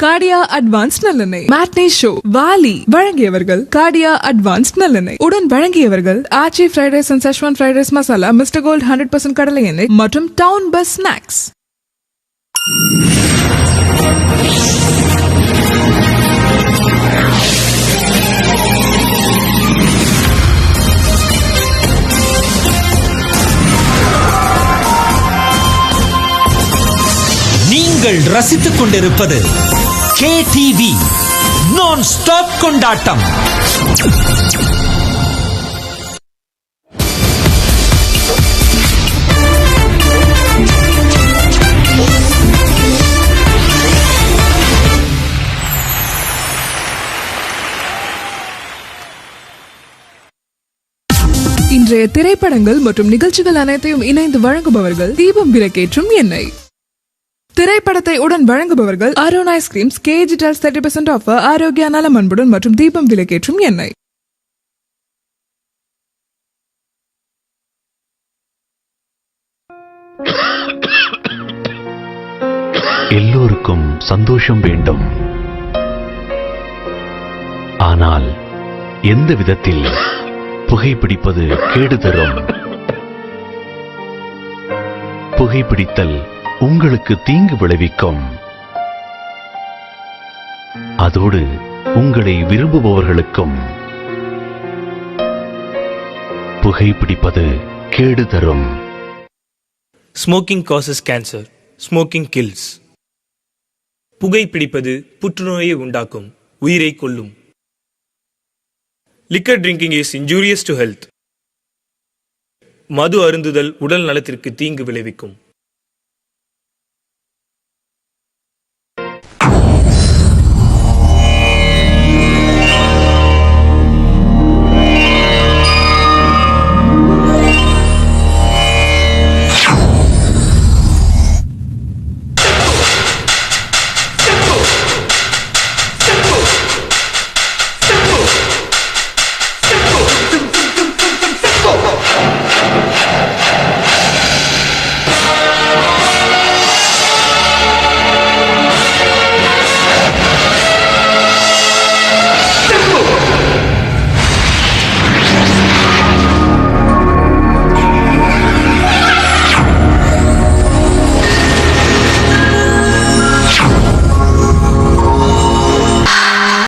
Cardia advance நல்லெண்ணெய் matinee show Vaali வழங்கியவர்கள் Cardia advance நல்லெண்ணெய் உடன் வழங்கியவர்கள் Aachi fried rice and Schezwan fried rice masala, mister gold 100% கடலை எண்ணெய் மற்றும் டவுன் பஸ் ஸ்நாக்ஸ். நீங்கள் ரசித்துக் கொண்டிருப்பது KTV நான் ஸ்டாப் கொண்டாட்டம். இன்றைய திரைப்படங்கள் மற்றும் நிகழ்ச்சிகள் அனைத்தையும் இணைந்து வழங்குபவர்கள் தீபம் விளக்கேற்றும் எண்ணெய். திரைப்படத்தை உடன் வழங்குபவர்கள் Arun ice creams, KG Tells 30% offer, ஆரோக்கிய நலம் அன்புடன் மற்றும் தீபம் விளக்கேற்றும் எண்ணெய். எல்லோருக்கும் சந்தோஷம் வேண்டும். ஆனால் எந்த விதத்தில் புகைப்பிடிப்பது கேடு தரும். புகைப்பிடித்தல் உங்களுக்கு தீங்கு விளைவிக்கும். அதோடு உங்களை விரும்புபவர்களுக்கும் புகைப்பிடிப்பது கேடு தரும். Smoking causes cancer. Smoking kills. புகைப்பிடிப்பது புற்றுநோயை உண்டாக்கும், உயிரை கொல்லும். Liquor drinking is injurious to health. மது அருந்துதல் உடல் நலத்திற்கு தீங்கு விளைவிக்கும்.